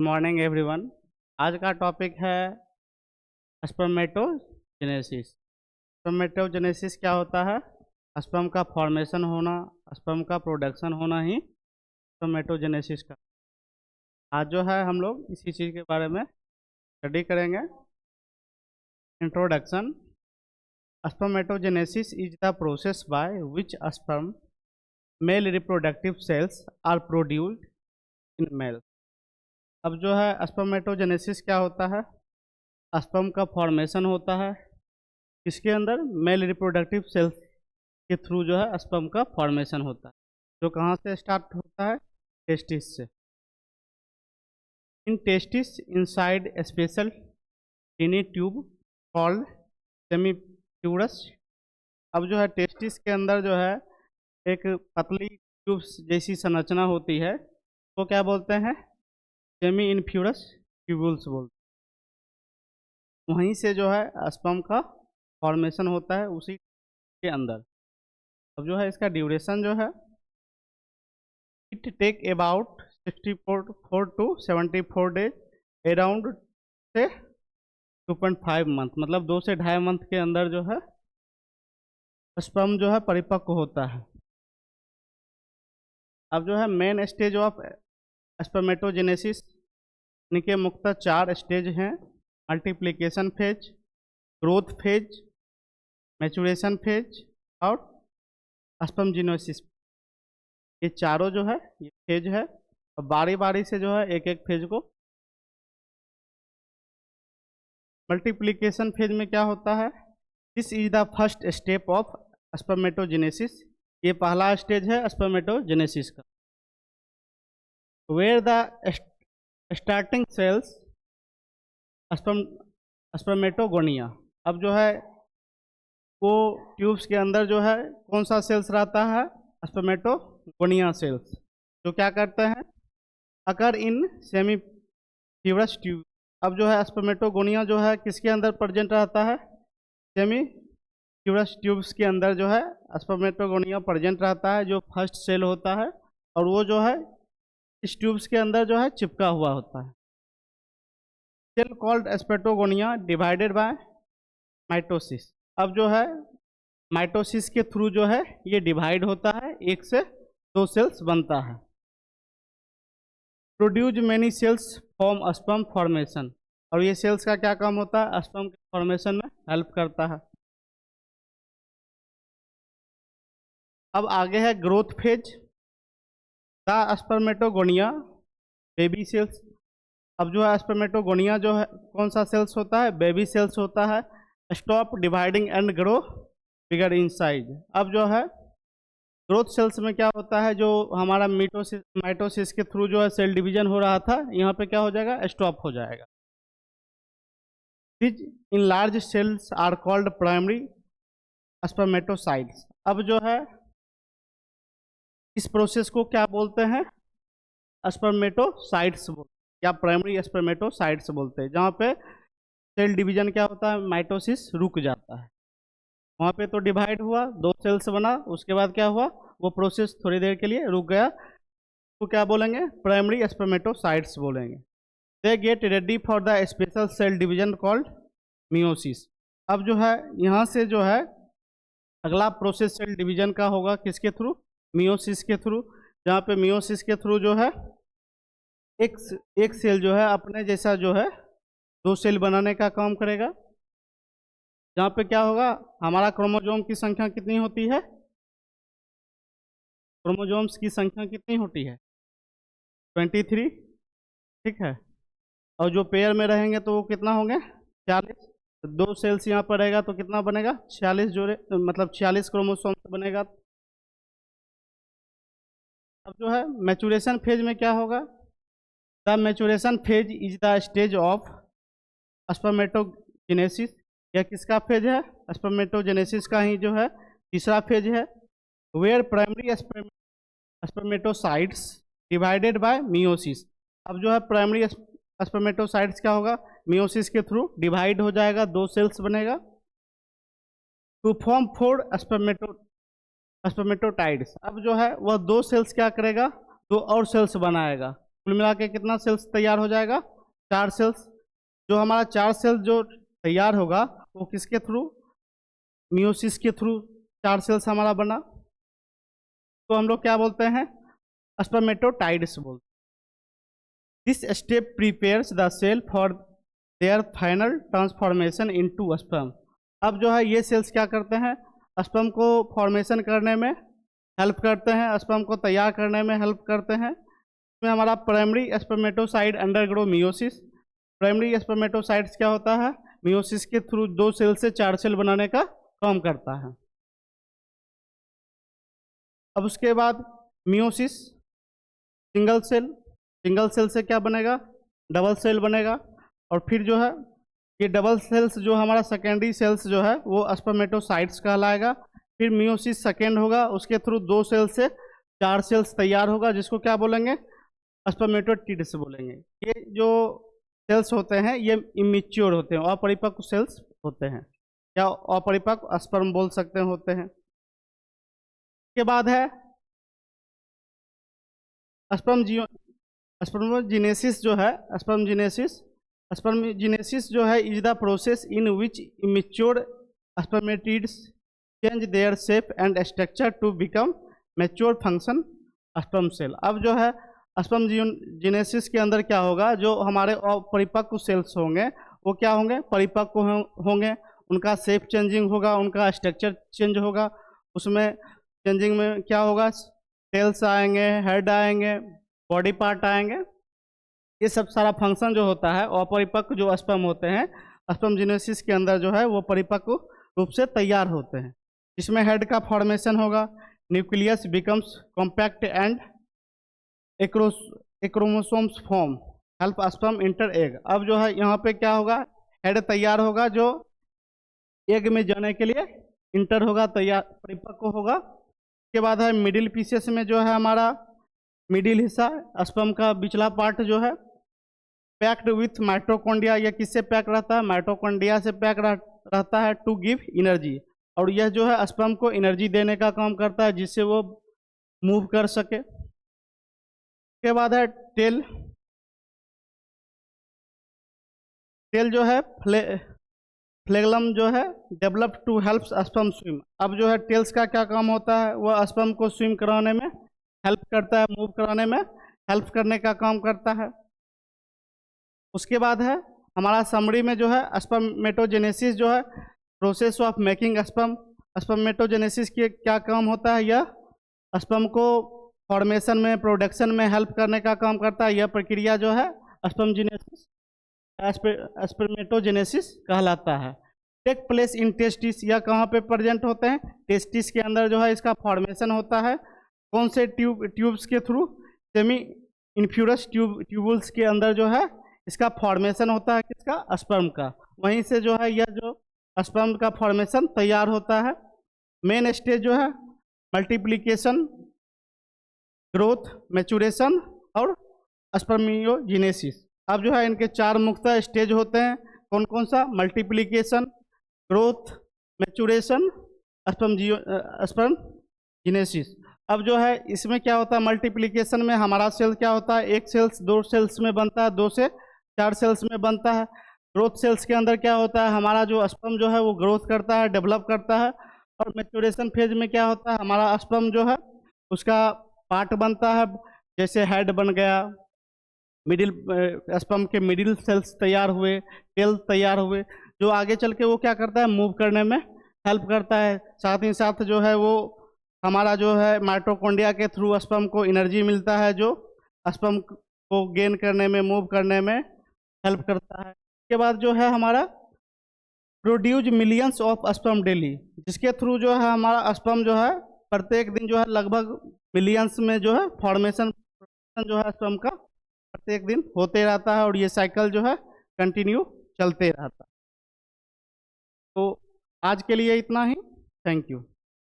Morning everyone. आज का topic है स्पर्मेटोजेनेसिस। स्पर्मेटोजेनेसिस क्या होता है? स्पर्म का फॉर्मेशन होना, स्पर्म का प्रोडक्शन होना ही स्पर्मेटोजेनेसिस का। आज जो है हम लोग इसी चीज़ के बारे में स्टडी करेंगे। Introduction. Spermatogenesis is the process by which sperm male reproductive cells are produced in male. अब जो है स्पर्मेटोजेनेसिस क्या होता है? स्पर्म का फॉर्मेशन होता है इसके अंदर मेल रिप्रोडक्टिव सेल्स के थ्रू जो है स्पर्म का फॉर्मेशन होता है, जो कहाँ से स्टार्ट होता है? टेस्टिस से। In testis inside special tiny tube called seminiferous. अब जो है टेस्टिस के अंदर जो है एक पतली ट्यूब जैसी संरचना होती है, तो क्या बोलते हैं? सेमी इनफ्यूरस ट्यूबुल्स बोलते हैं। वहीं से जो है स्पर्म का फॉर्मेशन होता है उसी के अंदर। अब जो है इसका ड्यूरेशन जो है it take about 64 to 74 days, around से 2.5 मंथ, मतलब 2 से 2.5 मंथ के अंदर जो है स्पर्म जो है परिपक्व होता है। अब जो है मेन स्टेज ऑफ स्पर्मेटोजेनेसिस, इनके मुख्यतः 4 स्टेज हैं। Multiplication phase, growth phase, maturation phase और स्पर्मजीनोसिस। ये चारों जो है ये फेज है, और बारी बारी से जो है एक एक फेज को। मल्टीप्लिकेशन फेज में क्या होता है? This is the first step of spermatogenesis. ये पहला स्टेज है स्पर्मेटोजेनेसिस का। Where the starting cells spermatogonia. अब जो है वो ट्यूब्स के अंदर जो है कौन सा सेल्स रहता है? स्पर्मेटोगोनिया सेल्स, जो क्या करते हैं? अकर इन सेमीफ्यूरस ट्यूब। अब जो है स्पर्मेटोगोनिया जो है किसके अंदर प्रेजेंट रहता है? सेमीफ्यूरस ट्यूब्स के अंदर जो है स्पर्मेटोगोनिया प्रेजेंट रहता है, जो फर्स्ट सेल होता है, और वो जो है इस ट्यूब्स के अंदर जो है चिपका हुआ होता है। Cell called spermatogonia divided by mitosis. अब जो है माइटोसिस के थ्रू जो है ये डिवाइड होता है, 1 से 2 सेल्स बनता है। Produce many cells form sperm formation. और ये सेल्स का क्या काम होता है? स्पर्म के फॉर्मेशन में हेल्प करता है। अब आगे है growth phase. The spermatogonia baby cells. अब जो है स्पर्मेटोगोनिया जो है कौन सा सेल्स होता है? बेबी सेल्स होता है। Stop dividing and grow bigger in size. अब जो है ग्रोथ सेल्स में क्या होता है? जो हमारा माइटोसिस के थ्रू जो है सेल डिवीजन हो रहा था, यहाँ पे क्या हो जाएगा? स्टॉप हो जाएगा। These in large cells are called primary spermatocytes. अब जो है इस प्रोसेस को क्या बोलते हैं? स्पर्मेटोसाइट्स बोलते या प्राइमरी स्पर्मेटोसाइट्स बोलते हैं। जहाँ पे सेल डिवीजन क्या होता है? माइटोसिस रुक जाता है। वहाँ पे तो डिवाइड हुआ, 2 सेल्स बना, उसके बाद क्या हुआ? वो प्रोसेस थोड़ी देर के लिए रुक गया, तो क्या बोलेंगे? प्राइमरी स्पर्मेटोसाइट्स बोलेंगे। They get ready for the special cell division called meiosis. अब जो है यहाँ से जो है अगला प्रोसेस सेल डिवीजन का होगा किसके थ्रू? मियोसिस के थ्रू। जहाँ पे मियोसिस के थ्रू जो है एक सेल जो है अपने जैसा जो है 2 सेल बनाने का काम करेगा। जहाँ पे क्या होगा? हमारा क्रोमोसोम की संख्या कितनी होती है? क्रोमोसोम्स की संख्या कितनी होती है? 23, ठीक है। और जो पेयर में रहेंगे तो वो कितना होंगे? 46। 2 सेल्स यहाँ पर रहेगा तो कितना बनेगा? 46 जोड़े, मतलब 46 क्रोमोसोम्स बनेगा। अब जो है मैचुरेशन फेज में क्या होगा? The maturation phase is the stage of spermatogenesis. यह किसका फेज है? स्पर्मेटोजेनेसिस का ही जो है तीसरा फेज है। Where primary spermatocytes divided by meiosis. अब जो है प्राइमरी स्पर्मेटोसाइट्स क्या होगा? मियोसिस के थ्रू डिवाइड हो जाएगा, 2 सेल्स बनेगा, टू फॉर्म 4 स्पर्मेटोटाइड्स। अब जो है वह 2 सेल्स क्या करेगा? 2 और सेल्स बनाएगा। कुल मिला के कितना सेल्स तैयार हो जाएगा? 4 सेल्स। जो हमारा 4 सेल्स जो तैयार होगा वो किसके थ्रू? मियोसिस के थ्रू 4 सेल्स हमारा बना, तो हम लोग क्या बोलते हैं? स्पर्मेटोटाइड्स बोलते हैं। This step prepares the cell for their final transformation into sperm. अब जो है ये सेल्स क्या करते हैं? स्पर्म को फॉर्मेशन करने में हेल्प करते हैं, स्पर्म को तैयार करने में हेल्प करते हैं। इसमें हमारा primary spermatocyte undergo meiosis. Primary spermatocytes क्या होता है? मियोसिस के थ्रू 2 सेल से 4 सेल बनाने का काम करता है। अब उसके बाद मियोसिस, सिंगल सेल से क्या बनेगा? डबल सेल बनेगा। और फिर जो है ये डबल सेल्स जो हमारा सेकेंडरी सेल्स जो है वो स्पर्मेटोसाइट्स कहलाएगा। फिर मियोसिस सेकेंड होगा, उसके थ्रू 2 सेल से 4 सेल्स तैयार होगा, जिसको क्या बोलेंगे? स्पर्मेटोटिड्स बोलेंगे। ये जो सेल्स होते हैं ये इमेच्योर होते हैं, अपरिपक्व सेल्स होते हैं, या अपरिपक्व स्पर्म बोल सकते होते हैं। के बाद है स्पर्मोजेनेसिस जो है, स्पर्मोजेनेसिस जो है is the process in which immature spermatids change their shape and structure to become mature function sperm cell. अब जो है स्पर्मोजेनेसिस के अंदर क्या होगा? जो हमारे अपरिपक्व सेल्स होंगे वो क्या होंगे? परिपक्व होंगे, उनका शेप चेंजिंग होगा, उनका स्ट्रक्चर चेंज होगा। उसमें चेंजिंग में क्या होगा? टेल्स आएंगे, हेड आएंगे, बॉडी पार्ट आएंगे। ये सब सारा फंक्शन जो होता है अपरिपक्व जो स्पर्म होते हैं स्पर्मोजेनेसिस के अंदर जो है वो परिपक्व रूप से तैयार होते हैं। इसमें हेड का फॉर्मेशन होगा, nucleus becomes compact and acrosomes form help sperm enter egg. अब जो है यहाँ पे क्या होगा? हेड तैयार होगा जो एग में जाने के लिए इंटर होगा, तैयार परिपक्व होगा। उसके बाद है मिडिल पीसेस में जो है हमारा मिडिल हिस्सा स्पर्म का बिचला पार्ट जो है पैक्ड विथ माइटोकॉन्ड्रिया। यह किससे पैक रहता है? माइटोकॉन्ड्रिया से पैक रहता है टू गिव एनर्जी। और यह जो है स्पर्म को एनर्जी देने का काम करता है जिससे वो मूव कर सके। उसके बाद है टेल जो है फ्लेगलम जो है develop to help sperm swim. अब जो है टेल्स का क्या काम होता है? वह स्पर्म को स्विम कराने में हेल्प करता है, मूव कराने में हेल्प करने का काम करता है। उसके बाद है हमारा समरी में जो है स्पर्मेटोजेनेसिस जो है process of making sperm. Spermatogenesis के क्या काम होता है? यह स्पर्म को फॉर्मेशन में, प्रोडक्शन में हेल्प करने का काम करता है। यह प्रक्रिया जो है स्पर्मेटोजेनेसिस कहलाता है। Take place in testis. यह कहाँ पे प्रेजेंट होते हैं? टेस्टिस के अंदर जो है इसका फॉर्मेशन होता है। कौन से ट्यूब्स के थ्रू? सेमी इन्फ्यूरस ट्यूबुल्स के अंदर जो है इसका फॉर्मेशन होता है, किसका? स्पर्म का। वहीं से जो है यह जो स्पर्म का फॉर्मेशन तैयार होता है। मेन स्टेज जो है मल्टीप्लिकेशन, ग्रोथ, मैचुरेशन और स्पर्मियोजेनेसिस। अब जो है इनके 4 मुख्य स्टेज होते हैं। कौन कौन सा? Multiplication, growth, maturation, spermiogenesis. अब जो है इसमें क्या होता है? मल्टीप्लिकेशन में हमारा सेल क्या होता है? 1 सेल्स 2 सेल्स में बनता है, 2 से 4 सेल्स में बनता है। ग्रोथ सेल्स के अंदर क्या होता है? हमारा जो स्पर्म जो है वो ग्रोथ करता है, डेवलप करता है। और मैच्योरेशन फेज में क्या होता है? हमारा स्पर्म जो है उसका पार्ट बनता है, जैसे हेड बन गया, मिडिल स्पर्म के मिडिल सेल्स तैयार हुए, टेल तैयार हुए, जो आगे चल के वो क्या करता है? मूव करने में हेल्प करता है। साथ ही साथ जो है वो हमारा जो है माइटोकॉन्ड्रिया के थ्रू स्पर्म को एनर्जी मिलता है, जो स्पर्म को गेन करने में, मूव करने में हेल्प करता है। उसके बाद जो है हमारा produce millions of sperm daily, जिसके थ्रू जो है हमारा स्पर्म जो है प्रत्येक दिन जो है लगभग मिलियंस में जो है फॉर्मेशन जो है स्पर्म का प्रत्येक दिन होते रहता है, और ये साइकिल जो है कंटिन्यू चलते रहता है। तो आज के लिए इतना ही। Thank you.